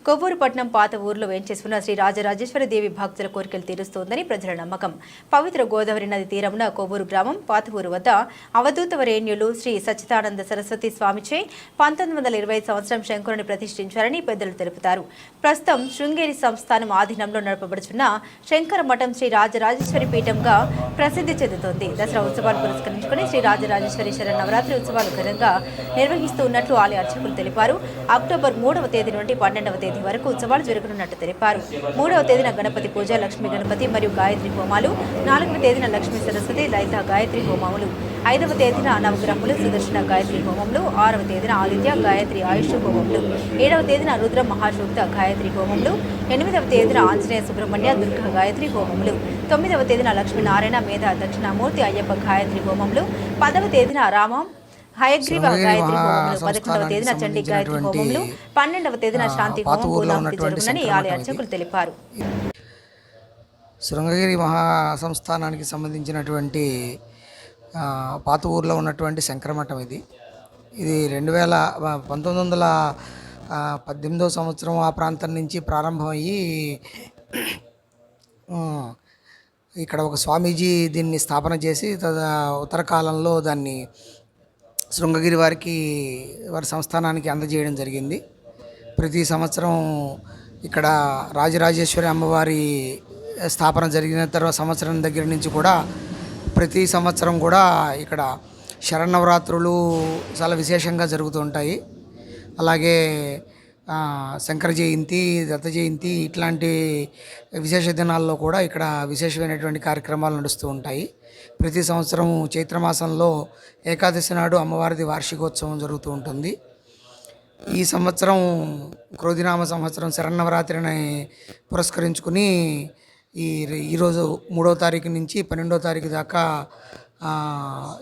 కొవ్వూరుపట్నం పాత ఊర్లో వేంచేసుకున్న శ్రీ రాజరాజేశ్వరి దేవి భక్తుల కోరికలు తీరుస్తోందని ప్రజల నమ్మకం. పవిత్ర గోదావరి నది తీరమున కొవ్వూరు గ్రామం పాత ఊరు వద్ద అవధూత వరేణ్యులు శ్రీ సచ్చిదానంద సరస్వతి స్వామిచే 1920 సంవత్సరం శంకురుని ప్రతిష్ఠించారని పెద్దలు తెలుపుతారు. ప్రస్తుతం శృంగేరి సంస్థానం ఆధీనంలో నడపబడుచున్న శంకర మఠం శ్రీ రాజరాజేశ్వరి పీఠంగా ప్రసిద్ధి చెందుతోంది. దసరా ఉత్సవాలు పురస్కరించుకుని శ్రీ రాజరాజేశ్వరి శరన్నవరాత్రి ఉత్సవాలు ఘనంగా నిర్వహిస్తూ ఉన్నట్లు ఆలయ అర్చకులు తెలిపారు. అక్టోబర్ 3వ తేదీ నుండి 12వ తేదీ వరకు ఉత్సవాలు జరుగుతున్నట్టు తెలిపారు. 3వ తేదీన గణపతి పూజ, లక్ష్మీ గణపతి మరియు గాయత్రి హోమాలు, 4వ తేదీన లక్ష్మీ సరస్వతి లలిత గాయత్రి హోమములు, 5వ తేదీన నవగ్రహములు సుదర్శన గాయత్రి హోమములు, 6వ తేదీన ఆదిత్య గాయత్రి ఆయుష్ హోమములు, 7వ తేదీన రుద్ర మహాసూక్త గాయత్రి హోమములు, 8వ తేదీన ఆంజనేయ సుబ్రహ్మణ్య దుర్గ గాయత్రి హోమములు, 9వ తేదీన లక్ష్మీనారాయణ మేధ దక్షిణామూర్తి అయ్యప్ప గాయత్రి హోమములు, 10వ తేదీన రామం హయగ్రీవ గాయత్రి హోమములు, 11వ తేదీన చండీ గాయత్రి హోమములు, 12వ తేదీన శాంతి హోమం పూర్ణాహుతి జరుగునని ఆలయ అర్చకులు తెలిపారు. శృంగగిరి మహాసంస్థానానికి సంబంధించినటువంటి పాత ఊర్లో ఉన్నటువంటి శంకరమఠం ఇది 1918వ సంవత్సరం ఆ ప్రాంతం నుంచి ప్రారంభమయ్యి ఇక్కడ ఒక స్వామీజీ దీన్ని స్థాపన చేసి ఉత్తర కాలంలో దాన్ని శృంగగిరి వారి సంస్థానానికి అందజేయడం జరిగింది. ప్రతి సంవత్సరం ఇక్కడ రాజరాజేశ్వరి అమ్మవారి స్థాపన జరిగిన తర్వాత సంవత్సరం దగ్గర నుంచి కూడా ప్రతి సంవత్సరం కూడా ఇక్కడ శరన్నవరాత్రులు చాలా విశేషంగా జరుగుతూ ఉంటాయి. అలాగే శంకర జయంతి, దత్త జయంతి ఇట్లాంటి విశేష దినాల్లో కూడా ఇక్కడ విశేషమైనటువంటి కార్యక్రమాలు నడుస్తూ ఉంటాయి. ప్రతి సంవత్సరం చైత్రమాసంలో ఏకాదశి నాడు అమ్మవారిది వార్షికోత్సవం జరుగుతూ ఉంటుంది. ఈ సంవత్సరం క్రోధినామ సంవత్సరం శరన్నవరాత్రిని పురస్కరించుకుని ఈరోజు 3వ తారీఖు నుంచి 12వ తారీఖు దాకా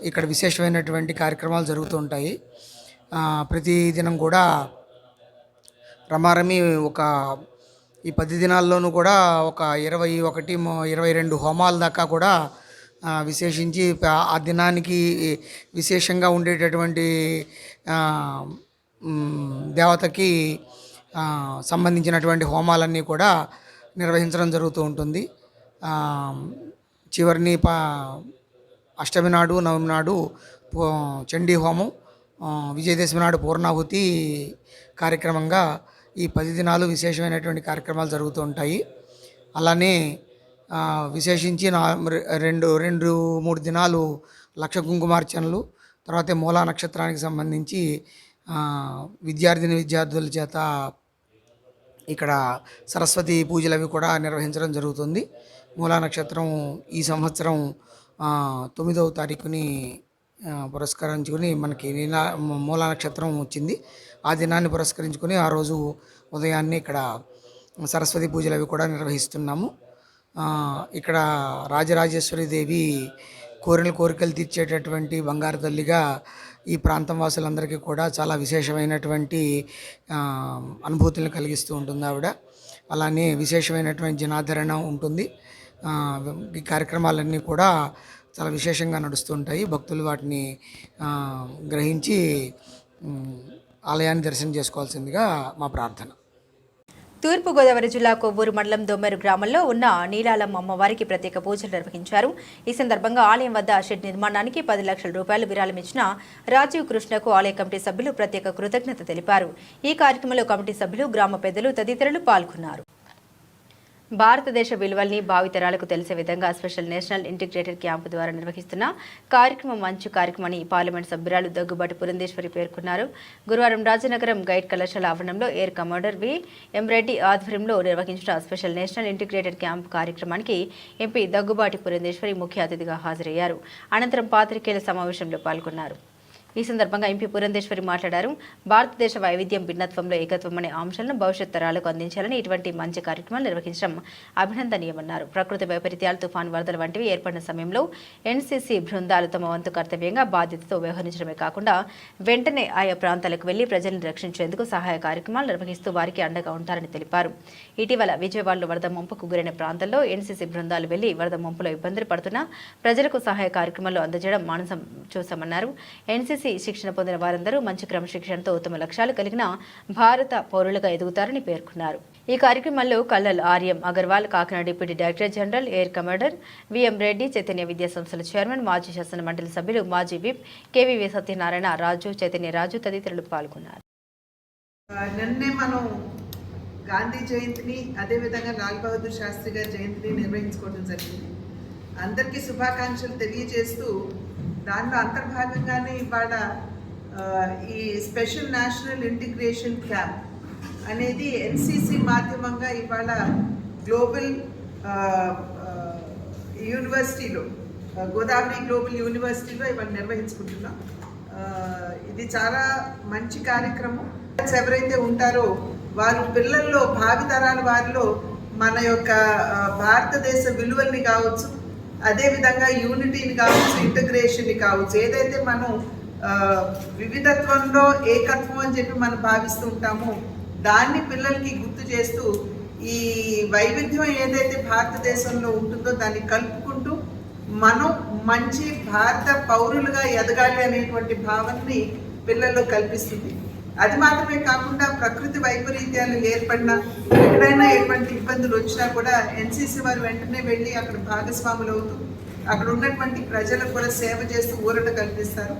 ఇక్కడ విశేషమైనటువంటి కార్యక్రమాలు జరుగుతూ ఉంటాయి. ప్రతి దినం కూడా రమారమి ఈ 10 దినాల్లోనూ కూడా ఒక 22 హోమాల దాకా కూడా విశేషించి ఆ దినానికి విశేషంగా ఉండేటటువంటి దేవతకి సంబంధించినటువంటి హోమాలన్నీ కూడా నిర్వహించడం జరుగుతూ ఉంటుంది. చివరిని అష్టమి నాడు, నవమి నాడు చండీ హోమం, విజయదశమి నాడు పూర్ణాహుతి కార్యక్రమంగా ఈ 10 దినాలు విశేషమైనటువంటి కార్యక్రమాలు జరుగుతూ ఉంటాయి. అలానే విశేషించి 2-3 దినాలు లక్ష కుంకుమార్చనలు, తర్వాత మూలా నక్షత్రానికి సంబంధించి విద్యార్థుల చేత ఇక్కడ సరస్వతి పూజలు అవి కూడా నిర్వహించడం జరుగుతుంది. మూలా నక్షత్రం ఈ సంవత్సరం 9వ తారీఖుని పురస్కరించుకుని మనకి మూలా నక్షత్రం వచ్చింది. ఆ దినాన్ని పురస్కరించుకొని ఆ రోజు ఉదయాన్నే ఇక్కడ సరస్వతి పూజలు అవి కూడా నిర్వహిస్తున్నాము. ఇక్కడ రాజరాజేశ్వరి దేవి కోరికలు తీర్చేటటువంటి బంగారు తల్లిగా ఈ ప్రాంతం వాసులందరికీ కూడా చాలా విశేషమైనటువంటి అనుభూతులను కలిగిస్తూ ఉంటుంది ఆవిడ. అలానే విశేషమైనటువంటి జనాదరణ ఉంటుంది. ఈ కార్యక్రమాలన్నీ కూడా చాలా విశేషంగా నడుస్తుంటాయి. భక్తులు వాటిని గ్రహించి ఆలయాన్ని దర్శనం చేసుకోవాల్సిందిగా మా ప్రార్థన. తూర్పుగోదావరి జిల్లా కొవ్వూరు మండలం దొమ్మెరు గ్రామంలో ఉన్న నీలాలమ్మ అమ్మవారికి ప్రత్యేక పూజలు నిర్వహించారు. ఈ సందర్భంగా ఆలయం వద్ద షెడ్ నిర్మాణానికి 10 లక్షల రూపాయలు విరాళమిచ్చిన రాజీవ్ కృష్ణకు ఆలయ కమిటీ సభ్యులు ప్రత్యేక కృతజ్ఞత తెలిపారు. ఈ కార్యక్రమంలో కమిటీ సభ్యులు, గ్రామ పెద్దలు తదితరులు పాల్గొన్నారు. భారతదేశ విలువల్ని భావితరాలకు తెలిసే విధంగా స్పెషల్ నేషనల్ ఇంటిగ్రేటెడ్ క్యాంపు ద్వారా నిర్వహిస్తున్న కార్యక్రమం మంచి కార్యక్రమని పార్లమెంట్ సభ్యురాలు దగ్గుబాటి పురంధేశ్వరి పేర్కొన్నారు. గురువారం రాజనగరం గైడ్ కళాశాల ఆవరణంలో ఎయిర్ కమాండర్ వి.ఎం. రెడ్డి ఆధ్వర్యంలో నిర్వహించిన స్పెషల్ నేషనల్ ఇంటిగ్రేటెడ్ క్యాంపు కార్యక్రమానికి ఎంపీ దగ్గుబాటి పురంధేశ్వరి ముఖ్య అతిథిగా హాజరయ్యారు. అనంతరం పాత్రికేయుల సమావేశంలో పాల్గొన్నారు. ఈ సందర్భంగా ఎంపీ పురంధేశ్వరి మాట్లాడారు. భారతదేశ వైవిధ్యం, భిన్నత్వంలో ఏకత్వం అనే అంశాలను భవిష్యత్ తరాలకు అందించాలని ఇటువంటి మంచి కార్యక్రమాలు నిర్వహించడం అభినందనీయమన్నారు. ప్రకృతి వైపరీత్యాలు, తుఫాను, వరదల వంటివి ఏర్పడిన సమయంలో ఎన్సీసీ బృందాలు తమ వంతు కర్తవ్యంగా బాధ్యతతో వ్యవహరించడమే కాకుండా వెంటనే ఆయా ప్రాంతాలకు వెళ్లి ప్రజలను రక్షించేందుకు సహాయ కార్యక్రమాలు నిర్వహిస్తూ వారికి అండగా ఉంటారని తెలిపారు. ఇటీవల విజయవాడలో వరద ముంపుకు గురైన ప్రాంతాల్లో ఎన్సీసీ బృందాలు వెళ్లి వరద ముంపులో ఇబ్బందులు పడుతున్న ప్రజలకు సహాయ కార్యక్రమాలు అందజేయడం మానసం చూశామన్నారు. ఎన్సీసీ ఎన్సీసీ శిక్షణ పొందిన వారందరూ మంచి క్రమశిక్షణతో ఉత్తమ లక్ష్యాలు కలిగిన భారత పౌరులుగా ఎదుగుతారని పేర్కొన్నారు. ఈ కార్యక్రమంలో Kallal Aryam Agarwal, Kakinada deputy director general, air commander VM Reddy, Chaitanya విద్యా సంస్థల చైర్మన్, మాజీ శాసన మండలి సభ్యులు, మాజీ విప్ కేవీవీ సత్యనారాయణ, రాజు, చైతన్య రాజు తదితరులు పాల్గొన్నారు. నిన్నే మనం గాంధీ జయంతిని, అదేవిధంగా లాల్ బహదూర్ శాస్త్రి గారి జయంతిని నిర్వహించుకోవడం జరిగింది. అందరికీ శుభాకాంక్షలు తెలియజేస్తూ దానిలో అంతర్భాగంగానే ఇవాళ ఈ స్పెషల్ నేషనల్ ఇంటిగ్రేషన్ క్యాంప్ అనేది ఎన్సీసీ మాధ్యమంగా ఇవాళ గ్లోబల్ యూనివర్సిటీలో, గోదావరి గ్లోబల్ యూనివర్సిటీలో ఇవాళ నిర్వహించుకుంటున్నాం. ఇది చాలా మంచి కార్యక్రమం. ఎవరైతే ఉంటారో వారు పిల్లల్లో, భావితరాల వారిలో మన యొక్క భారతదేశ విలువల్ని కావచ్చు, అదేవిధంగా యూనిటీని కావచ్చు, ఇంటగ్రేషన్ని కావచ్చు, ఏదైతే మనం వివిధత్వంలో ఏకత్వం అని చెప్పి మనం భావిస్తూ ఉంటామో దాన్ని పిల్లలకి గుర్తు చేస్తూ ఈ వైవిధ్యం ఏదైతే భారతదేశంలో ఉంటుందో దాన్ని కలుపుకుంటూ మనం మంచి భారత పౌరులుగా ఎదగాలి అనేటువంటి భావనని పిల్లల్లో కల్పిస్తుంది. అది మాత్రమే కాకుండా ప్రకృతి వైపరీత్యాలు ఏర్పడినా, ఎక్కడైనా ఎటువంటి ఇబ్బందులు వచ్చినా కూడా ఎన్సీసీ వారు వెంటనే వెళ్ళి అక్కడ భాగస్వాములు అవుతూ అక్కడ ఉన్నటువంటి ప్రజలకు కూడా సేవ చేస్తూ ఊరట కల్పిస్తారు.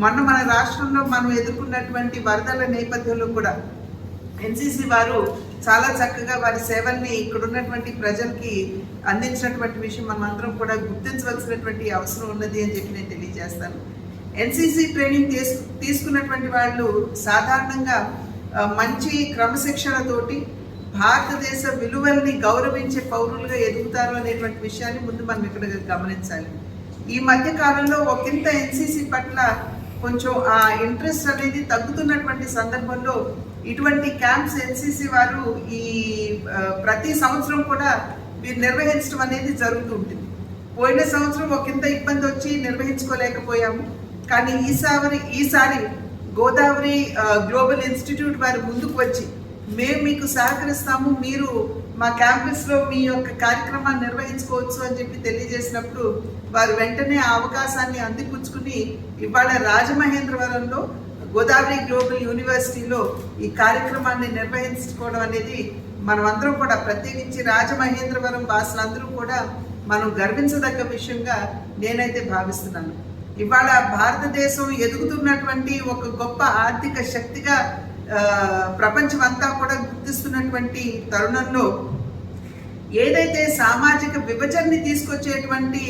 మన రాష్ట్రంలో మనం ఎదుర్కొన్నటువంటి వరదల నేపథ్యంలో కూడా ఎన్సీసీ వారు చాలా చక్కగా వారి సేవల్ని ఇక్కడ ఉన్నటువంటి ప్రజలకి అందించినటువంటి విషయం మనం అందరం కూడా గుర్తించవలసినటువంటి అవసరం ఉన్నది అని చెప్పి నేను తెలియజేస్తాను. ఎన్సీసీ ట్రైనింగ్ తీసుకున్నటువంటి వాళ్ళు సాధారణంగా మంచి క్రమశిక్షణతోటి భారతదేశ విలువల్ని గౌరవించే పౌరులుగా ఎదుగుతారు అనేటువంటి విషయాన్ని ముందు మనం ఇక్కడ గమనించాలి. ఈ మధ్య కాలంలో ఒకంత ఎన్సీసీ పట్ల కొంచెం ఆ ఇంట్రెస్ట్ అనేది తగ్గుతున్నటువంటి సందర్భంలో ఇటువంటి క్యాంప్స్ ఎన్సీసీ వారు ఈ ప్రతి సంవత్సరం కూడా వీరు నిర్వహించడం అనేది జరుగుతూ ఉంటుంది. పోయిన సంవత్సరం ఒకంత ఇబ్బంది వచ్చి నిర్వహించుకోలేకపోయాము. కానీ ఈసారి గోదావరి గ్లోబల్ ఇన్స్టిట్యూట్ వారు ముందుకు వచ్చి మేము మీకు సహకరిస్తాము, మీరు మా క్యాంపస్లో మీ యొక్క కార్యక్రమాన్ని నిర్వహించుకోవచ్చు అని చెప్పి తెలియజేసినప్పుడు వారు వెంటనే ఆ అవకాశాన్ని అందిపుచ్చుకుని ఇవాళ రాజమహేంద్రవరంలో గోదావరి గ్లోబల్ యూనివర్సిటీలో ఈ కార్యక్రమాన్ని నిర్వహించుకోవడం అనేది మనమందరం కూడా, ప్రత్యేకించి రాజమహేంద్రవరం వాసులందరూ కూడా మనం గర్వించదగ్గ విషయంగా నేనైతే భావిస్తున్నాను. ఇవాళ భారతదేశం ఎదుగుతున్నటువంటి ఒక గొప్ప ఆర్థిక శక్తిగా ప్రపంచం అంతా కూడా గుర్తిస్తున్నటువంటి తరుణంలో ఏదైతే సామాజిక విభజనని తీసుకొచ్చేటువంటి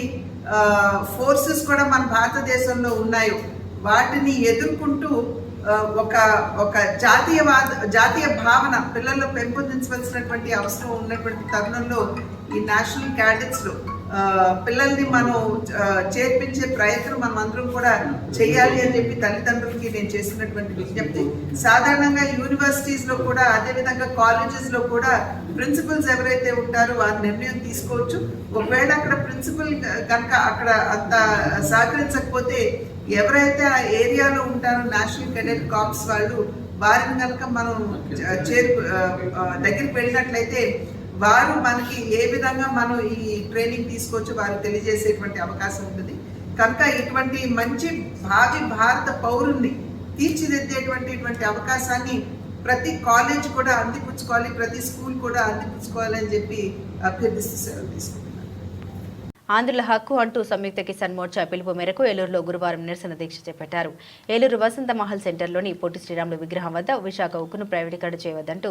ఫోర్సెస్ కూడా మన భారతదేశంలో ఉన్నాయో వాటిని ఎదుర్కొంటూ ఒక జాతీయ భావన పిల్లల్లో పెంపొందించవలసినటువంటి అవసరం ఉన్నటువంటి తరుణంలో ఈ నేషనల్ క్యాడెట్స్లో పిల్లల్ని మనం చేర్పించే ప్రయత్నం మనం అందరం కూడా చేయాలి అని చెప్పి తల్లిదండ్రులకి నేను చేసినటువంటి విజ్ఞప్తి. సాధారణంగా యూనివర్సిటీస్లో కూడా, అదేవిధంగా కాలేజెస్లో కూడా ప్రిన్సిపల్స్ ఎవరైతే ఉంటారో వారు నిర్ణయం తీసుకోవచ్చు. ఒకవేళ అక్కడ ప్రిన్సిపల్ కనుక అక్కడ అంత సహకరించకపోతే ఎవరైతే ఆ ఏరియాలో ఉంటారో నేషనల్ కెడెట్ కార్ప్స్ వాళ్ళు, వారిని కనుక మనం దగ్గరికి వెళ్ళినట్లయితే వారు మనకి ఏ విధంగా మనం ఈ ట్రైనింగ్ తీసుకోవచ్చు వారు తెలియజేసేటువంటి అవకాశం ఉంటుంది. కనుక ఇటువంటి మంచి భావి భారత పౌరుల్ని తీర్చిదిద్దేటువంటి అవకాశాన్ని ప్రతి కాలేజ్ కూడా అందిపుచ్చుకోవాలి, ప్రతి స్కూల్ కూడా అందిపుచ్చుకోవాలి అని చెప్పి అభ్యర్థిస్తూ సెలవు తీసుకుంటున్నాను. ఆంధ్రుల హక్కు అంటూ సంయుక్త కిసాన్ మోర్చా పిలుపు మేరకు ఏలూరులో గురువారం నిరసన దీక్ష చేపట్టారు. ఏలూరు వసంత మహల్ సెంటర్లోని పొట్టి శ్రీరాములు విగ్రహం వద్ద విశాఖ ఉక్కును ప్రైవేటీకరణ చేయవద్దంటూ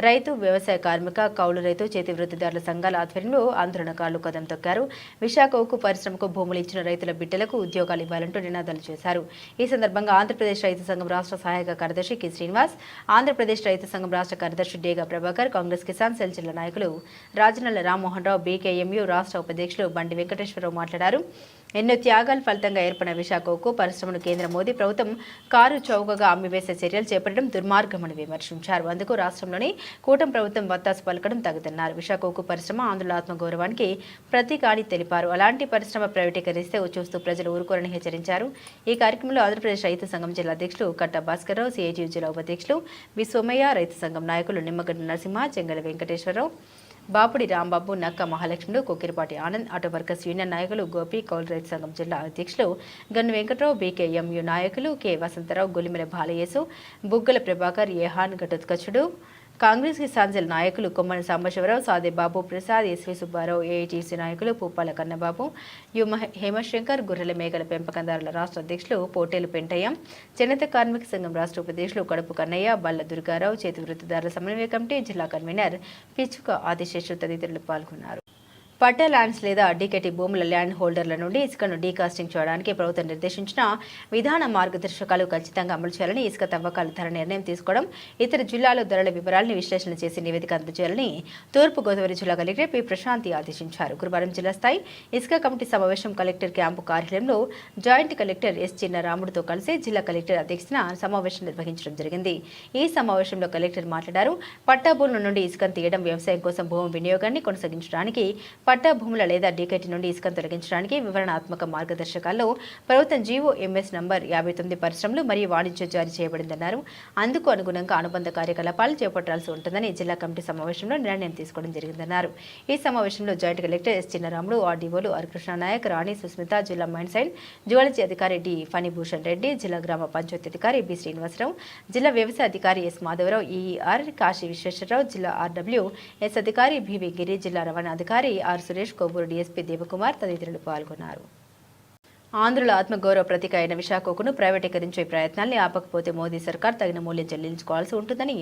రైతు, వ్యవసాయ కార్మిక, కౌలు రైతు, చేతి వృత్తిదారుల సంఘాల ఆధ్వర్యంలో ఆందోళనకారులు కదం తొక్కారు. విశాఖ ఉక్కు పరిశ్రమకు భూములు ఇచ్చిన రైతుల బిడ్డలకు ఉద్యోగాలు ఇవ్వాలంటూ నినాదాలు చేశారు. ఈ సందర్భంగా ఆంధ్రప్రదేశ్ రైతు సంఘం రాష్ట్ర సహాయక కార్యదర్శి కె శ్రీనివాస్, ఆంధ్రప్రదేశ్ రైతు సంఘం రాష్ట్ర కార్యదర్శి డేగా ప్రభాకర్, కాంగ్రెస్ కిసాన్ సెల్ జిల్లా నాయకులు రాజనల్ల రామ్మోహన్ రావు, బీకేఎంయు రాష్ట్ర ఉపాధ్యక్షులు బండి వెంకటేశ్వరరావు మాట్లాడారు. ఎన్నో త్యాగాల ఫలితంగా ఏర్పడిన విశాఖ ఉక్కు పరిశ్రమను కేంద్ర మోదీ ప్రభుత్వం కారు చౌకగా అమ్మివేసే చర్యలు చేపట్టడం దుర్మార్గమని విమర్శించారు. అందుకు రాష్ట్రంలోని కూటమి ప్రభుత్వం వత్తాసు పలకడం తగుదన్నారు. విశాఖ ఉక్కు పరిశ్రమ ఆంధ్రుల ఆత్మగౌరవానికి ప్రతీక అని తెలిపారు. అలాంటి పరిశ్రమ ప్రైవేటీకరిస్తే చూస్తూ ప్రజలు ఊరుకోరని హెచ్చరించారు. ఈ కార్యక్రమంలో ఆంధ్రప్రదేశ్ రైతు సంఘం జిల్లా అధ్యక్షులు కట్ట భాస్కర్రావు, సిఐటియు జిల్లా ఉపాధ్యక్షులు వి సోమయ్య, రైతు సంఘం నాయకులు నిమ్మగడ్డ నరసింహ, చెంగల వెంకటేశ్వరరావు, బాపుడి రాంబాబు, నక్క మహాలక్ష్ముడు, కొక్కిరిపాటి ఆనంద్, ఆటో వర్కర్స్ యూనియన్ నాయకులు గోపి, కౌలు రైతు సంఘం జిల్లా అధ్యక్షులు గన్ను వెంకట్రావు, బీకేఎంయు నాయకులు కె వసంతరావు, గొలిమెల బాలయేసు, బుగ్గల ప్రభాకర్, ఏహాన్ ఘటోత్కచుడు, కాంగ్రెస్ కిసాన్సెల్ నాయకులు కొమ్మని సాంబశివరావు, సాదే బాబు ప్రసాద్, ఎస్వి సుబ్బారావు, ఏఐటీసీ నాయకులు పూపాల కన్నబాబు, హేమశంకర్, గొర్రెల మేకల పెంపకందారుల రాష్ట్ర అధ్యక్షులు పోటేలు పెంటయ్య, చేనేత కార్మిక సంఘం రాష్ట్ర ఉపాధ్యక్షులు కడుపు కన్నయ్య, బల్ల దుర్గారావు, చేతి వృత్తిదారుల సమన్వయ కమిటీ జిల్లా కన్వీనర్ పిచ్చుక ఆదిశేషు తదితరులు పాల్గొన్నారు. పట్టా ల్యాండ్స్ లేదా డీకేటీ భూముల ల్యాండ్ హోల్డర్ల నుండి ఇసుకను డీకాస్టింగ్ చేయడానికి ప్రభుత్వం నిర్దేశించిన విధాన మార్గదర్శకాలు ఖచ్చితంగా అమలు చేయాలని, ఇసుక తవ్వకాల ధర నిర్ణయం తీసుకోవడం, ఇతర జిల్లాలో ధరల వివరాలను విశ్లేషణ చేసి నివేదిక అందజేయాలని తూర్పు గోదావరి జిల్లా కలెక్టర్ పి ప్రశాంతి ఆదేశించారు. గురువారం జిల్లా స్థాయి ఇసుక కమిటీ సమావేశం కలెక్టర్ క్యాంపు కార్యాలయంలో జాయింట్ కలెక్టర్ ఎస్ చిన్నరాముడితో కలిసి జిల్లా కలెక్టర్ అధ్యక్షతన సమావేశం నిర్వహించడం జరిగింది. ఈ సమావేశంలో కలెక్టర్ మాట్లాడారు. పట్టా భూముల నుండి ఇసుకను తీయడం, వ్యవసాయం కోసం భూమి వినియోగాన్ని కొనసాగించడానికి, పట్టా భూముల లేదా డీకేటీ నుండి ఇసుకను తొలగించడానికి వివరణాత్మక మార్గదర్శకాల్లో ప్రభుత్వం జీవోఎంఎస్ నంబర్ 59 పరిశ్రమలు మరియు వాణిజ్యం జారీ చేయబడిందన్నారు. అందుకు అనుగుణంగా అనుబంధ కార్యకలాపాలు చేపట్టాల్సి ఉంటుందని జిల్లా కమిటీ సమావేశంలో నిర్ణయం తీసుకోవడం జరిగిందన్నారు. ఈ సమావేశంలో జాయింట్ కలెక్టర్ ఎస్ చిన్నరాముడు, ఆర్డీఓలు ఆర్ కృష్ణానాయక్, రాణి సుస్మిత, జిల్లా మైన్స్ అండ్ జ్యువాలజీ అధికారి డి ఫణిభూషణ్ రెడ్డి, జిల్లా గ్రామ పంచాయతీ అధికారి బి శ్రీనివాసరావు, జిల్లా వ్యవసాయ అధికారి ఎస్ మాధవరావు, ఈఈఆర్ కాశీ విశ్వేశ్వరరావు, జిల్లా ఆర్డబ్ల్యూ ఎస్ అధికారి బివి గిరి, జిల్లా రవాణా అధికారి ఆర్ సురేష్, కొవ్వూరు డీఎస్పీ దేవకుమార్ తదితరులు పాల్గొన్నారు. ఆంధ్రుల ఆత్మగౌరవ ప్రతీక అయిన విశాఖ ఉక్కును ప్రైవేటీకరించే ప్రయత్నాల్ని ఆపకపోతే మోదీ సర్కార్ తగిన మూల్యం చెల్లించుకోవాల్సి ఉంటుందని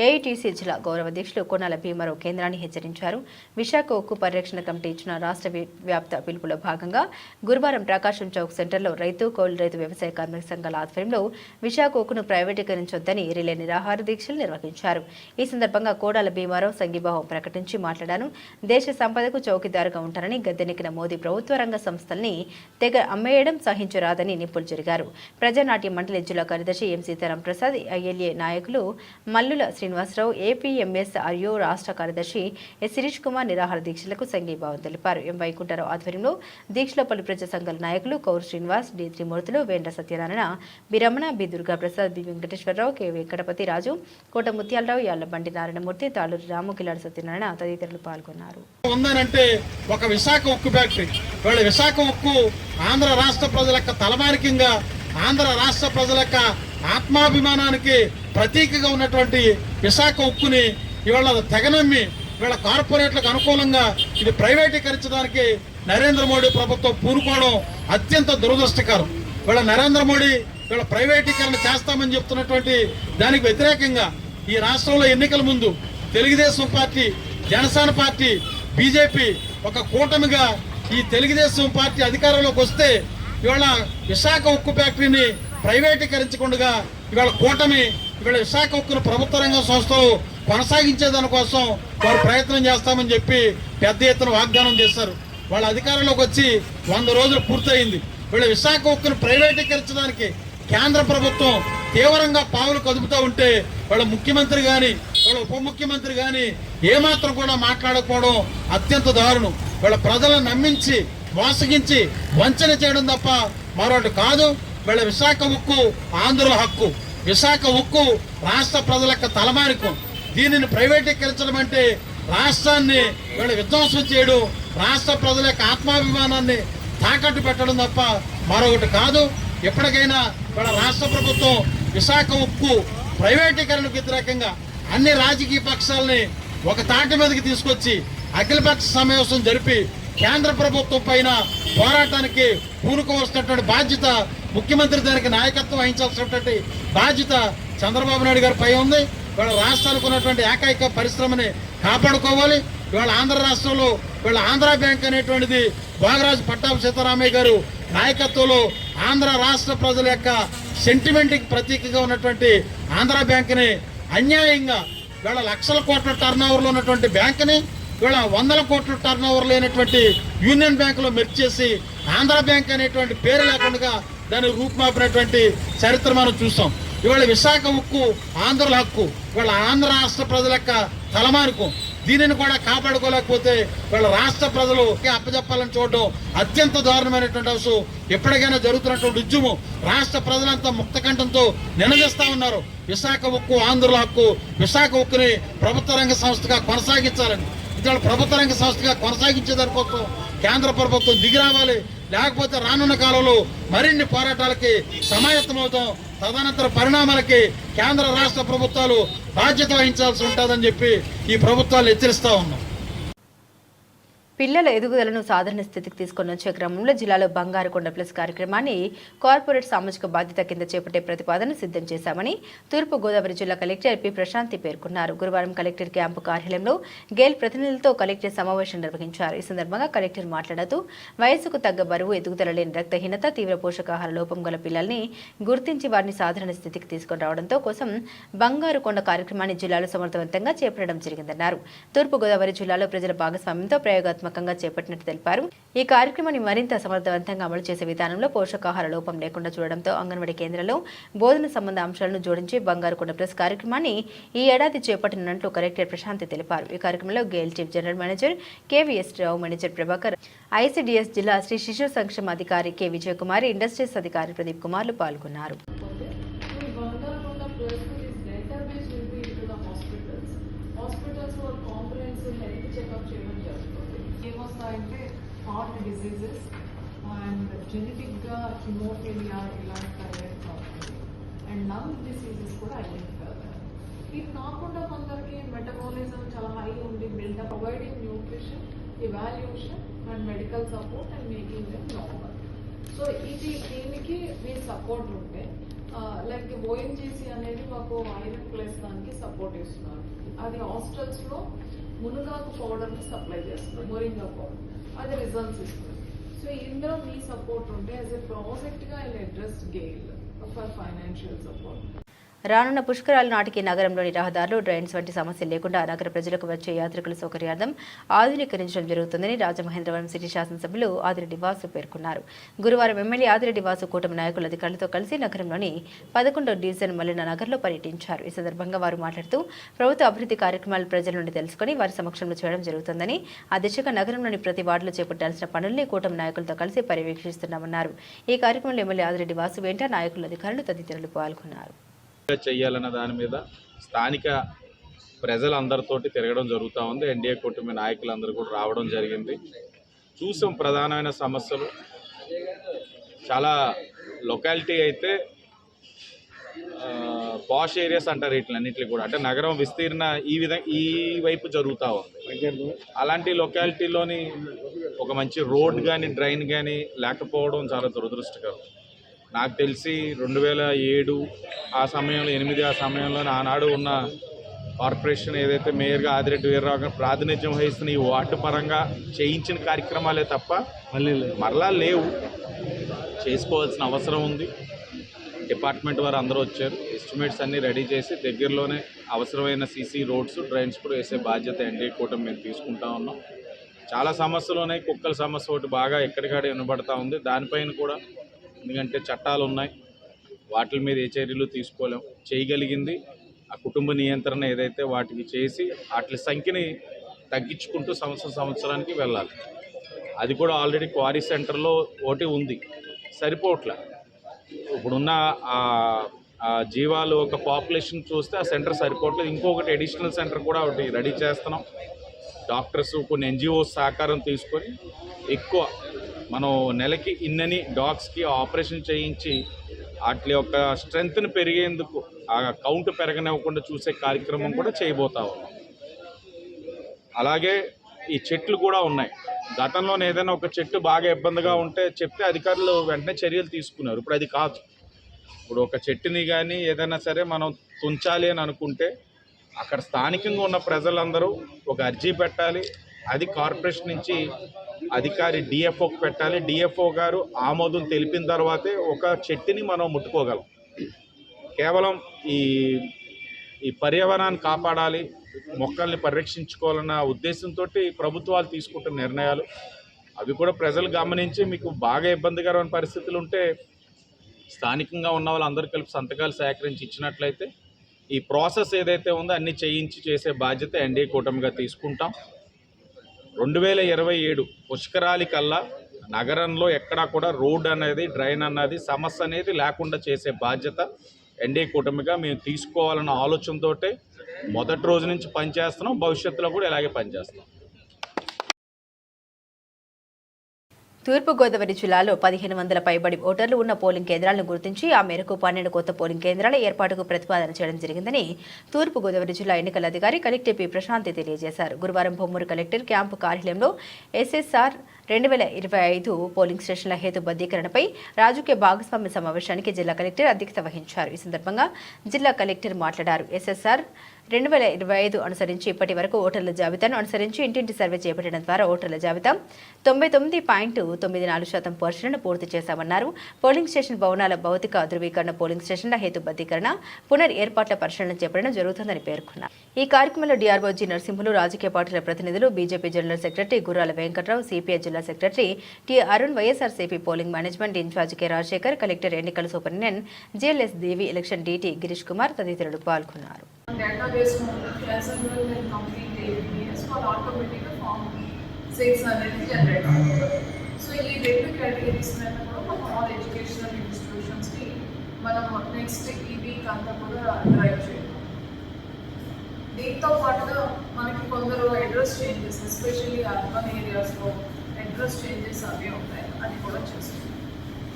ఏఐటీసీ జిల్లా గౌరవ అధ్యక్షులు కొనాల భీమారావు కేంద్రాన్ని హెచ్చరించారు. విశాఖ ఉక్కు పరిరక్షణ కమిటీ ఇచ్చిన రాష్ట్ర వ్యాప్త పిలుపులో భాగంగా గురువారం ప్రకాశం చౌక్ సెంటర్లో రైతు, కౌలు రైతు వ్యవసాయ కార్మిక సంఘాల ఆధ్వర్యంలో విశాఖ ఉక్కును ప్రైవేటీకరించొద్దని రిలే నిరాహార దీక్షలు నిర్వహించారు. ఈ సందర్భంగా కోడాల భీమారావు సంఘీభావం ప్రకటించి మాట్లాడారు. దేశ సంపదకు చౌకీదారుగా ఉంటారని గద్దెనెక్కిన మోదీ ప్రభుత్వ రంగ సంస్థల్ని తెగ అమ్మేయడం సహించరాదని నిప్పులు జరిగారు. ప్రజానాట్య మండలి జిల్లా కార్యదర్శి ఎం సీతారాం ప్రసాద్, ఐఎల్ఏ నాయకులు మల్లుల శ్రీనివాసరావు, ఏపీఎంఎస్ఆర్యూ రాష్ట్ర కార్యదర్శి ఎస్ శిరీష్ కుమార్ నిరాహార దీక్షలకు సంఘీభావం తెలిపారు. ఎం వైకుంఠరావు ఆధ్వర్యంలో దీక్షలో పలు ప్రజా సంఘాల నాయకులు Kauru Srinivas, D Trimurthulu, Vendra Satyanarayana, B Ramana, B Durgaprasad, B Venkateswararao, K Venkatapathi Raju, Kota Mutyalarao, Yallabandi Narayanamurthy, Taluri Ramu, Kiladi Satyanarayana తదితరులు పాల్గొన్నారు. ఒక విశాఖ ఉక్కు ఫ్యాక్టరీ, విశాఖ ఉక్కు ఆంధ్ర రాష్ట్ర ప్రజల యొక్క తలమానికంగా, ఆంధ్ర రాష్ట్ర ప్రజల యొక్క ఆత్మాభిమానానికి ప్రతీకగా ఉన్నటువంటి విశాఖ ఉక్కుని ఇవాళ తెగనమ్మి ఇవాళ కార్పొరేట్లకు అనుకూలంగా ఇది ప్రైవేటీకరించడానికి నరేంద్ర మోడీ ప్రభుత్వం పూనుకోవడం అత్యంత దురదృష్టకరం. ఇవాళ నరేంద్ర మోడీ ఇవాళ ప్రైవేటీకరణ చేస్తామని చెప్తున్నటువంటి దానికి వ్యతిరేకంగా ఈ రాష్ట్రంలో ఎన్నికల ముందు Telugu Desam party, Janasena party, BJP ఒక కూటమిగా ఈ తెలుగుదేశం పార్టీ అధికారంలోకి వస్తే ఇవాళ విశాఖ ఉక్కు ఫ్యాక్టరీని ప్రైవేటీకరించకుండా ఇవాళ కూటమి ఇవాళ విశాఖ ఉక్కును ప్రభుత్వ రంగ సంస్థలు కొనసాగించేదాని కోసం వారు ప్రయత్నం చేస్తామని చెప్పి పెద్ద ఎత్తున వాగ్దానం చేశారు. వాళ్ళ అధికారంలోకి వచ్చి 100 రోజులు పూర్తయింది. వీళ్ళ విశాఖ ఉక్కును ప్రైవేటీకరించడానికి కేంద్ర ప్రభుత్వం తీవ్రంగా పావులు కదుపుతూ ఉంటే వాళ్ళ ముఖ్యమంత్రి కానీ వాళ్ళ ఉప ముఖ్యమంత్రి కానీ ఏమాత్రం కూడా మాట్లాడకపోవడం అత్యంత దారుణం. వీళ్ళ ప్రజలను నమ్మించి మోసగించి వంచన చేయడం తప్ప మరొకటి కాదు. వీళ్ళ విశాఖ ఉక్కు ఆంధ్రుల హక్కు, విశాఖ ఉక్కు రాష్ట్ర ప్రజల యొక్క తలమానికం. దీనిని ప్రైవేటీకరించడం అంటే రాష్ట్రాన్ని వీళ్ళ విధ్వంసం చేయడం, రాష్ట్ర ప్రజల యొక్క ఆత్మాభిమానాన్ని తాకట్టు పెట్టడం తప్ప మరొకటి కాదు. ఎప్పటికైనా వీళ్ళ రాష్ట్ర ప్రభుత్వం విశాఖ ఉక్కు ప్రైవేటీకరణకు వ్యతిరేకంగా అన్ని రాజకీయ పక్షాలని ఒక తాటి మీదకి తీసుకొచ్చి అఖిలపక్ష సమావేశం జరిపి కేంద్ర ప్రభుత్వం పైన పోరాటానికి పూనుకోవాల్సినటువంటి బాధ్యత ముఖ్యమంత్రి దానికి నాయకత్వం వహించాల్సినటువంటి బాధ్యత చంద్రబాబు నాయుడు గారి పై ఉంది. వీళ్ళ రాష్ట్రానికి ఉన్నటువంటి ఏకైక పరిశ్రమని కాపాడుకోవాలి. ఇవాళ ఆంధ్ర రాష్ట్రంలో వీళ్ళ ఆంధ్ర బ్యాంక్ అనేటువంటిది భోగరాజు పట్టాభి సీతారామయ్య గారు నాయకత్వంలో ఆంధ్ర రాష్ట్ర ప్రజల యొక్క సెంటిమెంట్కి ప్రతీకగా ఉన్నటువంటి ఆంధ్ర బ్యాంకుని అన్యాయంగా వీళ్ళ లక్షల కోట్ల టర్న్ ఓవర్లో ఉన్నటువంటి బ్యాంకుని వీళ్ళ 100 కోట్ల టర్న్ ఓవర్ లేనటువంటి యూనియన్ బ్యాంకులో మెర్జ్ చేసి ఆంధ్ర బ్యాంక్ అనేటువంటి పేరు లేకుండా దాన్ని రూపుమాపినటువంటి చరిత్ర మనం చూస్తాం. ఇవాళ విశాఖ ఉక్కు ఆంధ్రుల హక్కు, వీళ్ళ ఆంధ్ర రాష్ట్ర ప్రజల యొక్క తలమానికం. దీనిని కూడా కాపాడుకోలేకపోతే వీళ్ళ రాష్ట్ర ప్రజలు అప్పచెప్పాలని చూడడం అత్యంత దారుణమైనటువంటి అవసరం. ఎప్పటికైనా జరుగుతున్నటువంటి ఉద్యమం రాష్ట్ర ప్రజలంతా ముక్తకంఠంతో నినదిస్తా ఉన్నారు. విశాఖ ఉక్కు ఆంధ్రుల హక్కు, విశాఖ ఉక్కుని ప్రభుత్వ రంగ సంస్థగా కొనసాగించాలని. ఇవాళ ప్రభుత్వ రంగ సంస్థగా కొనసాగించే దానికోసం కేంద్ర ప్రభుత్వం దిగి రావాలి. లేకపోతే రానున్న కాలంలో మరిన్ని పోరాటాలకి సమాయత్తమవుతాం. తదనంతర పరిణామాలకి కేంద్ర రాష్ట్ర ప్రభుత్వాలు బాధ్యత వహించాల్సి ఉంటుందని చెప్పి ఈ ప్రభుత్వాలు హెచ్చరిస్తూ ఉన్నాం. పిల్లల ఎదుగుదలను సాధారణ స్థితికి తీసుకొని వచ్చే క్రమంలో జిల్లాలో బంగారు కొండ ప్లస్ కార్యక్రమాన్ని కార్పొరేట్ సామాజిక బాధ్యత కింద చేపట్టే ప్రతిపాదన సిద్ధం చేశామని తూర్పు గోదావరి జిల్లా కలెక్టర్ పి ప్రశాంతి పేర్కొన్నారు. గురువారం కలెక్టర్ క్యాంపు కార్యాలయంలో గేల్ ప్రతినిధులతో కలెక్టర్ సమావేశం నిర్వహించారు. ఈ సందర్భంగా కలెక్టర్ మాట్లాడుతూ వయసుకు తగ్గ బరువు, ఎదుగుదల లేని రక్తహీనత, తీవ్ర పోషకాహార లోపం గల పిల్లల్ని గుర్తించి వారిని సాధారణ స్థితికి తీసుకుని రావడంతో కోసం బంగారు కొండ కార్యక్రమాన్ని జిల్లాలో సమర్థవంతంగా చేపట్టడం జరిగిందన్నారు. తూర్పు గోదావరి జిల్లాలో ప్రజల భాగస్వామ్యంతో ప్రయోగాత్మకంగా చేపట్టినట్టు తెలిపారు. ఈ కార్యక్రమాన్ని మరింత సమర్థవంతంగా అమలు చేసే విధానంలో పోషకాహార లోపం లేకుండా చూడడంతో అంగన్వాడీ కేంద్రంలో బోధన సంబంధ అంశాలను జోడించి బంగారు కొండ ప్లస్ కార్యక్రమాన్ని ఈ ఏడాది చేపట్టనున్నట్లు కలెక్టర్ ప్రశాంతి తెలిపారు. ఈ కార్యక్రమంలో GAIL chief general manager KVS Rao, manager Prabhakar, ICDS జిల్లా శ్రీ శిశు సంక్షేమ అధికారి కె విజయకుమారి, ఇండస్ట్రీస్ అధికారి ప్రదీప్ కుమార్లు పాల్గొన్నారు. ఏమొస్తాయంటే హార్ట్ డిసీజెస్ అండ్ జెనెటిక్గా హిమోఫీలియా ఇలాంటి ఐడెంటిఫై అవుతుంది అండ్ లంగ్ డిసీజెస్ కూడా ఐడెంటిఫై అవుతాయి. ఇది కాకుండా కొందరికి మెటబాలిజం చాలా హై ఉండి buildup providing nutrition, evaluation and medical support and making them normal. So దీనికి మీ సపోర్ట్ ఉంటే లైక్ ఓఎన్జీసీ అనేది మాకు ఐరన్ ప్లస్ దానికి సపోర్ట్ ఇస్తున్నారు. అది హాస్టల్స్లో మునగాకు పౌడర్ని సప్లై చేస్తున్నారు, మొరింగా పౌడర్, అది రిజల్ట్స్ ఇస్తుంది. సో ఇందులో మీ సపోర్ట్ ఉంటే యాజ్ ఎ ప్రాజెక్ట్గా I address GAIL for financial support. రానున్న పుష్కరాల నాటికి నగరంలోని రహదారులు, డ్రైన్స్ వంటి సమస్యలు లేకుండా నగర ప్రజలకు వచ్చే యాత్రికుల సౌకర్యార్థం ఆధునీకరించడం జరుగుతుందని రాజమహేంద్రవరం సిటీ శాసనసభ్యులు ఆదిరెడ్డి వాసు పేర్కొన్నారు. గురువారం ఎమ్మెల్యే ఆదిరెడ్డి వాసు కూటమి నాయకుల అధికారులతో కలిసి నగరంలోని 11వ డివిజన్ మల్లిన నగర్లో పర్యటించారు. ఈ సందర్భంగా వారు మాట్లాడుతూ ప్రభుత్వ అభివృద్ధి కార్యక్రమాలు ప్రజల నుండి తెలుసుకుని వారి సమక్షంలో చేయడం జరుగుతుందని, ఆ దిశగా నగరంలోని ప్రతి వార్డులో చేపట్టాల్సిన పనుల్ని కూటమి నాయకులతో కలిసి పర్యవేక్షిస్తున్నామన్నారు. ఈ కార్యక్రమంలో ఎమ్మెల్యే ఆదిరెడ్డి వాసు వెంట నాయకుల అధికారులు తదితరులు పాల్గొన్నారు. చెయ్యాలన్న దాని మీద స్థానిక ప్రజలందరితోటి తిరగడం జరుగుతూ ఉంది. ఎన్డీఏ కూటమి నాయకులందరూ కూడా రావడం జరిగింది. చూసాం ప్రధానమైన సమస్యలు చాలా. లొకాలిటీ అయితే పాష్ ఏరియాస్ అంటారు వీటిలన్నింటినీ కూడా, అంటే నగరం విస్తీర్ణ ఈ వైపు జరుగుతూ ఉంది. అలాంటి లొకాలిటీలోని ఒక మంచి రోడ్ కానీ డ్రైన్ కానీ లేకపోవడం చాలా దురదృష్టకరం. నాకు తెలిసి 2007 ఆ సమయంలో 8 ఆ సమయంలో ఆనాడు ఉన్న కార్పొరేషన్ ఏదైతే మేయర్గా ఆదిరెడ్డి వీర్రావు గారు ప్రాతినిధ్యం వహిస్తున్న ఈ వార్డు పరంగా చేయించిన కార్యక్రమాలే తప్ప మరలా లేవు. చేసుకోవాల్సిన అవసరం ఉంది. డిపార్ట్మెంట్ వారు అందరూ వచ్చారు, ఎస్టిమేట్స్ అన్నీ రెడీ చేసి దగ్గరలోనే అవసరమైన సీసీ రోడ్స్, డ్రైన్స్ కూడా వేసే బాధ్యత ఎన్డీఏ కూటమి మేము తీసుకుంటా ఉన్నాం. చాలా సమస్యలు ఉన్నాయి. కుక్కల సమస్య ఒకటి బాగా ఎక్కడికాడే వినబడతా ఉంది. దానిపైన కూడా ఎందుకంటే చట్టాలు ఉన్నాయి, వాటి మీద ఏ చర్యలు తీసుకోలేం. చేయగలిగింది ఆ కుటుంబ నియంత్రణ ఏదైతే వాటికి చేసి వాటి సంఖ్యని తగ్గించుకుంటూ సంవత్సరానికి వెళ్ళాలి. అది కూడా ఆల్రెడీ క్వారీ సెంటర్లో ఒకటి ఉంది, సరిపోట్ల. ఇప్పుడున్న జీవాలు ఒక పాపులేషన్ చూస్తే ఆ సెంటర్ సరిపోవట్లేదు. ఇంకొకటి అడిషనల్ సెంటర్ కూడా ఒకటి రెడీ చేస్తున్నాం. డాక్టర్స్, కొన్ని ఎన్జిఓస్ సహకారం తీసుకొని ఎక్కువ మనం నెలకి ఇన్నని డాగ్స్కి ఆపరేషన్ చేయించి వాటి యొక్క స్ట్రెంగ్త్ని పెరిగేందుకు, ఆ కౌంట్ పెరగనివ్వకుండా చూసే కార్యక్రమం కూడా చేయబోతా ఉన్నాం. అలాగే ఈ చెట్లు కూడా ఉన్నాయి. గతంలోనే ఏదైనా ఒక చెట్టు బాగా ఇబ్బందిగా ఉంటే చెప్తే అధికారులు వెంటనే చర్యలు తీసుకున్నారు. ఇప్పుడు అది కాదు. ఇప్పుడు ఒక చెట్టుని కానీ ఏదైనా సరే మనం తుంచాలి అని అనుకుంటే అక్కడ స్థానికంగా ఉన్న ప్రజలందరూ ఒక అర్జీ పెట్టాలి. అది కార్పొరేషన్ నుంచి అధికారి డిఎఫ్ఓకి పెట్టాలి. డిఎఫ్ఓ గారు ఆమోదం తెలిపిన తర్వాతే ఒక చెట్టుని మనం ముట్టుకోగలం. కేవలం ఈ పర్యావరణాన్ని కాపాడాలి, మొక్కల్ని పరిరక్షించుకోవాలన్న ఉద్దేశంతో ప్రభుత్వాలు తీసుకుంటున్న నిర్ణయాలు అవి కూడా ప్రజలు గమనించి మీకు బాగా ఇబ్బందికరమైన పరిస్థితులు ఉంటే స్థానికంగా ఉన్న వాళ్ళందరూ కలిపి సంతకాలు సేకరించి ఇచ్చినట్లయితే ఈ ప్రాసెస్ ఏదైతే ఉందో అన్నీ చేయించి చేసే బాధ్యత ఎన్డీఏ కూటమిగా తీసుకుంటాం. 2027 పుష్కరాలి కల్లా నగరంలో ఎక్కడా కూడా రోడ్ అనేది, డ్రైన్ అన్నది సమస్య అనేది లేకుండా చేసే బాధ్యత ఎన్డీఏ కూటమిగా మేము తీసుకోవాలన్న ఆలోచనతో మొదటి రోజు నుంచి పనిచేస్తున్నాం. భవిష్యత్తులో కూడా ఇలాగే పనిచేస్తాం. తూర్పుగోదావరి జిల్లాలో 1500 పైబడి ఓటర్లు ఉన్న పోలింగ్ కేంద్రాలను గుర్తించి ఆ మేరకు 12 కొత్త పోలింగ్ కేంద్రాల ఏర్పాటుకు ప్రతిపాదన చేయడం జరిగిందని తూర్పుగోదావరి జిల్లా ఎన్నికల అధికారి కలెక్టర్ పి ప్రశాంతి తెలియజేశారు. గురువారం పొమ్మూరు కలెక్టర్ క్యాంపు కార్యాలయంలో ఎస్ఎస్ఆర్ 2025 పోలింగ్ స్టేషన్ల హేతుబద్ధీకరణపై రాజకీయ భాగస్వామ్య సమావేశానికి జిల్లా కలెక్టర్ అధ్యక్షత వహించారు. ఈ సందర్భంగా జిల్లా కలెక్టర్ మాట్లాడారు. ఎస్ఎస్ఆర్ 2025 అనుసరించి ఇప్పటి వరకు ఓటర్ల జాబితాను అనుసరించి ఇంటింటి సర్వే చేపట్టడం ద్వారా ఓటర్ల జాబితా 99.94% పరిశీలన పూర్తి చేశామన్నారు. పోలింగ్ స్టేషన్ భవనాల భౌతిక ధృవీకరణ, పోలింగ్ స్టేషన్ల హేతుబద్ధీకరణ, పునర్ ఏర్పాట్ల పరిశీలన చేపట్టడం జరుగుతుందని పేర్కొన్నారు. ఈ కార్యక్రమంలో డిఆర్ఓ జి నరసింహులు, రాజకీయ పార్టీల ప్రతినిధులు, BJP general secretary Gurrala Venkatrao, CPI జిల్లా secretary T Arun, YSRCP polling management incharge K Rajasekhar, collector, ఎన్నికల superintendent GLS Devi, election DT Girish Kumar తదితరులు పాల్గొన్నారు. Database as well and complete the APS for automatic form 6 అనేది జనరేట్ అవుతుంది. సో ఈ రెండు కేటగిరీస్ మీద కూడా మనం ఆల్ ఎడ్యుకేషనల్ ఇన్స్టిట్యూషన్స్కి మనం నెక్స్ట్ ఈ వీక్ అంతా కూడా డ్రైవ్ చేయాలి. దీంతో పాటుగా మనకి కొందరు అడ్రస్ చేంజెస్, ఎస్పెషల్లీ అర్బన్ ఏరియాస్లో అడ్రస్ చేంజెస్ అవి ఉంటాయి, అది కూడా చేస్తుంది.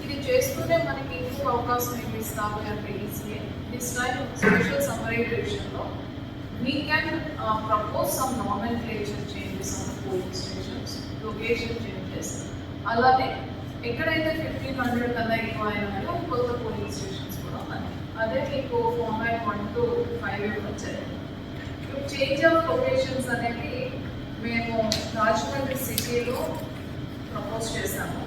ఇది చేస్తూనే మనకి ఇంకొక అవకాశం ఏమి ఇస్తాము అంటే ఈజీఏ దిస్ టైమ్ స్పెషల్ సమ్మరైజేషన్లో we can propose some nomenclature changes on polling stations, location changes, అలానే ఎక్కడైతే 1500 కన్నా ఎక్కువ అయినాయో కొత్త పోలింగ్ స్టేషన్స్ కూడా ఉన్నాయి. అదే మీకు ఫార్మాట్ 1 to 5 వచ్చాయి. చేంజ్ ఆఫ్ లొకేషన్స్ అనేది మేము రాజమండ్రి సిటీలో ప్రపోజ్ చేశాము.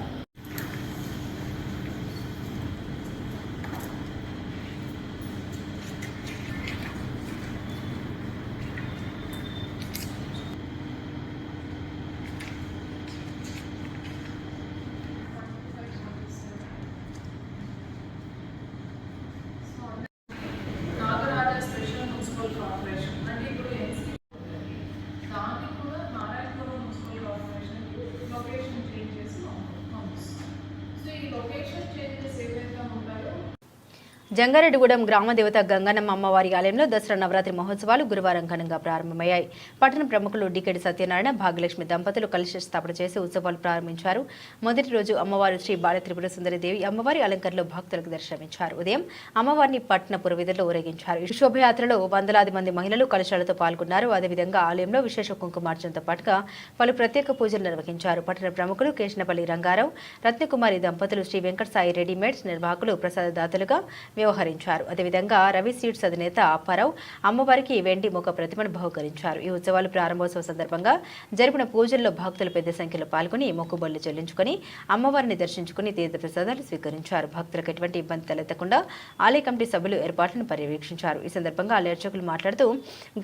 జంగారెడ్డిగూడెం గ్రామదేవత గంగన్నమ్మ అమ్మవారి ఆలయంలో దసరా నవరాత్రి మహోత్సవాలు గురువారం ఘనంగా ప్రారంభమయ్యాయి. పట్టణ ప్రముఖులు డికెడి సత్యనారాయణ, భాగ్యలక్ష్మి దంపతులు కలశ స్థాపన చేసి ఉత్సవాలు ప్రారంభించారు. మొదటి రోజు అమ్మవారు శ్రీ బాలత్రిపుర సుందరిదేవి అమ్మవారి అలంకరణలో భక్తులకు దర్శనమిచ్చారు. ఉదయం అమ్మవారిని పట్టణ పురవీధుల్లో ఊరేగించారు. ఈ శోభయాత్రలో వందలాది మంది మహిళలు కలశాలతో పాల్గొన్నారు. అదేవిధంగా ఆలయంలో విశేష కుంకుమార్చనతో పాటుగా పలు ప్రత్యేక పూజలు నిర్వహించారు. పట్టణ ప్రముఖులు కేశనపల్లి రంగారావు, రత్నకుమారి దంపతులు, శ్రీ వెంకట సాయి రెడీమేడ్స్ నిర్వాహకులు ప్రసాదదాతలుగా వ్యవహరించారు. అదేవిధంగా రవి సీడ్స్ అధినేత అప్పారావు అమ్మవారికి వెండి ముఖ ప్రతిమను బహుకరించారు. ఈ ఉత్సవాలు ప్రారంభోత్సవ సందర్భంగా జరిపిన పూజల్లో భక్తులు పెద్ద సంఖ్యలో పాల్గొని మొక్కుబడులు చెల్లించుకుని అమ్మవారిని దర్శించుకుని తీర్థ ప్రసాదాలు స్వీకరించారు. భక్తులకు ఎటువంటి ఇబ్బంది తలెత్తకుండా ఆలయ కమిటీ సభ్యులు ఏర్పాట్లను పర్యవేక్షించారు. ఈ సందర్భంగా ఆలయ అర్చకులు మాట్లాడుతూ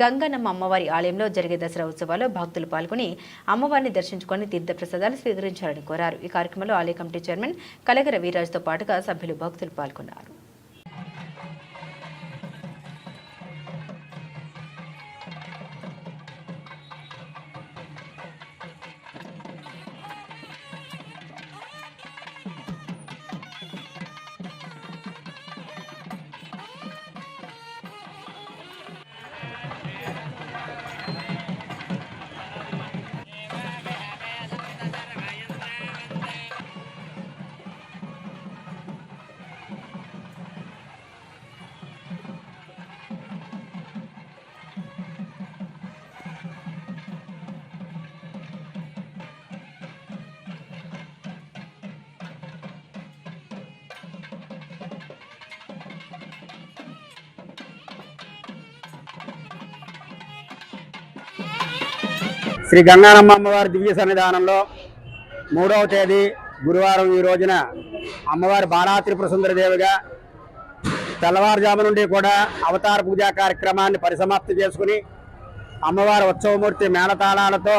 గంగన్నమ్మ అమ్మవారి ఆలయంలో జరిగే దసరా ఉత్సవాల్లో భక్తులు పాల్గొని అమ్మవారిని దర్శించుకుని తీర్థ ప్రసాదాలు స్వీకరించాలని కోరారు. ఈ కార్యక్రమంలో ఆలయ కమిటీ చైర్మన్ కలగర వీరాజుతో పాటుగా సభ్యులు భక్తులు పాల్గొన్నారు. శ్రీ గంగానమ్మ అమ్మవారి దివ్య సన్నిధానంలో 3వ తేదీ గురువారం ఈ రోజున అమ్మవారి బాలాత్రిపుర సుందరదేవిగా తెల్లవారుజాము నుండి కూడా అవతార పూజా కార్యక్రమాన్ని పరిసమాప్తి చేసుకుని అమ్మవారి ఉత్సవమూర్తి మేళతాళాలతో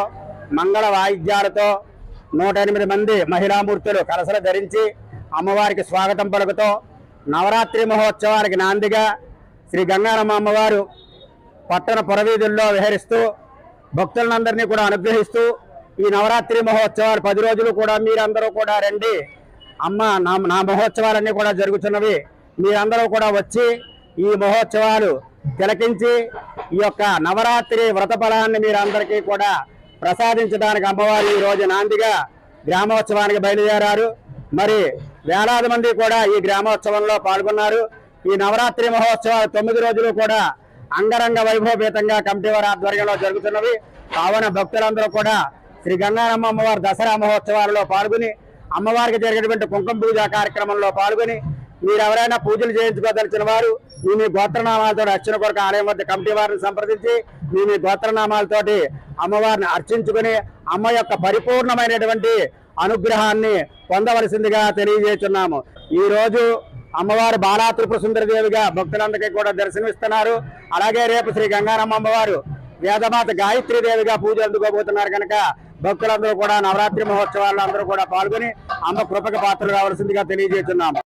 మంగళ వాయిద్యాలతో 108 మంది మహిళామూర్తులు కలసలు ధరించి అమ్మవారికి స్వాగతం పలుకుతూ నవరాత్రి మహోత్సవానికి నాందిగా శ్రీ గంగానమ్మ అమ్మవారు పట్టణ పురవీధుల్లో విహరిస్తూ భక్తులందరినీ కూడా అనుగ్రహిస్తూ ఈ నవరాత్రి మహోత్సవాలు 10 రోజులు కూడా మీరందరూ కూడా రండి అమ్మ, నా మహోత్సవాలన్నీ కూడా జరుగుతున్నవి, మీరందరూ కూడా వచ్చి ఈ మహోత్సవాలు తిలకించి ఈ యొక్క నవరాత్రి వ్రత ఫలాన్ని మీరందరికీ కూడా ప్రసాదించడానికి అమ్మవారు ఈ రోజు నాందిగా గ్రామోత్సవానికి బయలుదేరారు. మరి వేలాది మంది కూడా ఈ గ్రామోత్సవంలో పాల్గొన్నారు. ఈ నవరాత్రి మహోత్సవాలు 9 రోజులు కూడా అంగరంగ వైభవపేతంగా కమిటీ వారి ఆధ్వర్యంలో జరుగుతున్నవి. కావున భక్తులందరూ కూడా శ్రీ గంగారమ్మ అమ్మవారి దసరా మహోత్సవాలలో పాల్గొని అమ్మవారికి జరిగేటువంటి కుంకుమ పూజ కార్యక్రమంలో పాల్గొని మీరు ఎవరైనా పూజలు చేయించుకోదలిచిన వారు మీ గోత్రనామాలతో అర్చన కొరకు ఆలయం వద్ద కమిటీ వారిని సంప్రదించి మీ గోత్రనామాలతోటి అమ్మవారిని అర్చించుకుని అమ్మ యొక్క పరిపూర్ణమైనటువంటి అనుగ్రహాన్ని పొందవలసిందిగా తెలియజేస్తున్నాము. ఈ రోజు అమ్మవారు బాలా త్రిపుర సుందరదేవిగా భక్తులందరికీ కూడా దర్శనమిస్తున్నారు. అలాగే రేపు శ్రీ గంగారమ్మ అమ్మవారు వేదమాత గాయత్రీదేవిగా పూజలు అందుకోబోతున్నారు కనుక భక్తులందరూ కూడా నవరాత్రి మహోత్సవాల్లో అందరూ కూడా పాల్గొని అమ్మ కృపకు పాత్రలు కావాల్సిందిగా తెలియజేస్తున్నాము.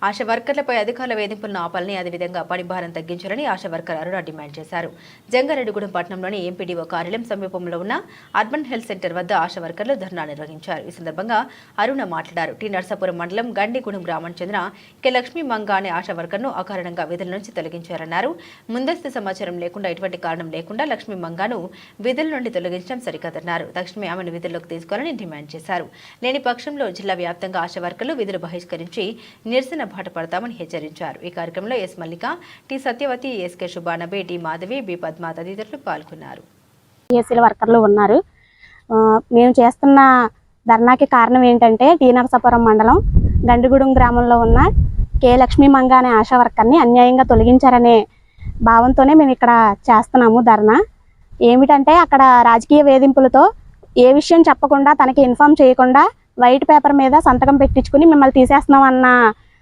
ఆశా వర్కర్లపై అధికారుల వేధింపులను ఆపాలని, అదేవిధంగా పని భారం తగ్గించాలని ఆశా వర్కర్ అరుణ డిమాండ్ చేశారు. జంగారెడ్డిగూడెం పట్టణంలోని ఎంపీడీఓ కార్యాలయం సమీపంలో ఉన్న అర్బన్ హెల్త్ సెంటర్ వద్ద ఆశా వర్కర్లు ధర్నా నిర్వహించారు. ఈ సందర్భంగా అరుణ మాట్లాడారు. టి నర్సాపురం మండలం గండిగూడెం గ్రామానికి చెందిన కె లక్ష్మీ మంగ అనే ఆశా వర్కర్ను అకారణంగా విధుల నుంచి తొలగించారన్నారు. ముందస్తు సమాచారం లేకుండా, ఎటువంటి కారణం లేకుండా లక్ష్మీ మంగాను విధుల నుండి తొలగించడం సరికాదన్నారు. తక్షణమే ఆమెను విధుల్లోకి తీసుకోవాలని డిమాండ్ చేశారు. లేని పక్షంలో జిల్లా వ్యాప్తంగా ఆశా వర్కర్లు విధులు బహిష్కరించి నిరసన బాట పడతామని హెచ్చరించారు. ఈ కార్యక్రమంలో S Mallika, T Satyavathi, SK Shubhanabe, D Madhavi, B Padma తదితరులు పాల్గొన్నారు. ఏసీల వర్కర్లు ఉన్నారు. మేము చేస్తున్న ధర్నాకి కారణం ఏంటంటే టీ నరసాపురం మండలం గండిగూడెం గ్రామంలో ఉన్న కె లక్ష్మీ మంగ అనే ఆశా వర్కర్ని అన్యాయంగా తొలగించారనే భావంతోనే మేము ఇక్కడ చేస్తున్నాము ధర్నా. ఏమిటంటే అక్కడ రాజకీయ వేధింపులతో ఏ విషయం చెప్పకుండా, తనకి ఇన్ఫార్మ్ చేయకుండా వైట్ పేపర్ మీద సంతకం పెట్టించుకుని మిమ్మల్ని తీసేస్తున్నాం అన్న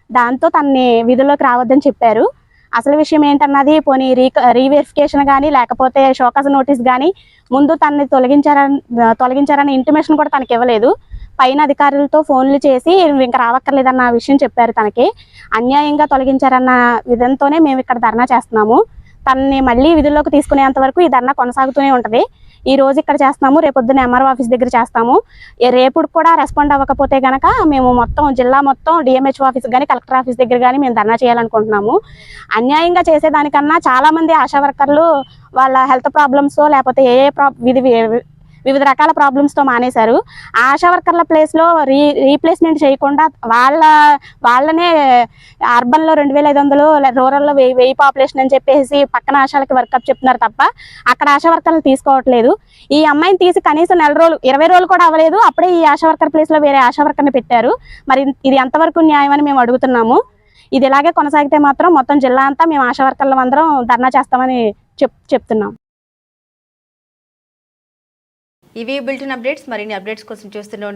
దాంతో తనని విధుల్లోకి రావద్దని చెప్పారు. అసలు విషయం ఏంటన్నది పోనీ రీవెరిఫికేషన్ కానీ లేకపోతే షోకాస్ నోటీస్ కానీ ముందు తనని తొలగించారని ఇంటిమేషన్ కూడా తనకి ఇవ్వలేదు. పైన అధికారులతో ఫోన్లు చేసి ఇంకా రావక్కర్లేదన్న విషయం చెప్పారు. తనకి అన్యాయంగా తొలగించారన్న విధంతోనే మేము ఇక్కడ ధర్నా చేస్తున్నాము. తనని మళ్ళీ విధుల్లోకి తీసుకునేంత వరకు ఈ ధర్నా కొనసాగుతూనే ఉంటుంది. ఈ రోజు ఇక్కడ చేస్తాము, రేపొద్దున ఎంఆర్ఓ ఆఫీస్ దగ్గర చేస్తాము. రేపు కూడా రెస్పాండ్ అవ్వకపోతే కనుక మేము మొత్తం జిల్లా మొత్తం డిఎంహెచ్ఓ ఆఫీస్ కానీ కలెక్టర్ ఆఫీస్ దగ్గర కానీ మేము ధర్నా చేయాలనుకుంటున్నాము. అన్యాయంగా చేసేదానికన్నా చాలామంది ఆశా వర్కర్లు వాళ్ళ హెల్త్ ప్రాబ్లమ్స్ లేకపోతే వివిధ రకాల ప్రాబ్లమ్స్తో మానేశారు. ఆశా వర్కర్ల ప్లేస్లో రీప్లేస్మెంట్ చేయకుండా వాళ్ళనే అర్బన్లో 2500, రూరల్లో 1000 పాపులేషన్ అని చెప్పేసి పక్కన ఆశాలకి వర్కప్ చెప్తున్నారు తప్ప అక్కడ ఆశా వర్కర్లు తీసుకోవట్లేదు. ఈ అమ్మాయిని తీసి కనీసం 4 రోజులు 20 రోజులు కూడా అవ్వలేదు, అప్పుడే ఈ ఆశా వర్కర్ ప్లేస్లో వేరే ఆశా వర్కర్ని పెట్టారు. మరి ఇది ఎంతవరకు న్యాయం అని మేము అడుగుతున్నాము. ఇది ఇలాగే కొనసాగితే మాత్రం మొత్తం జిల్లా అంతా మేము ఆశా వర్కర్లు అందరం ధర్నా చేస్తామని చెప్తున్నాం. ఇవి బులెటిన్ అప్డేట్స్. మరిన్ని అప్డేట్స్ కోసం చూస్తూనే ఉండండి.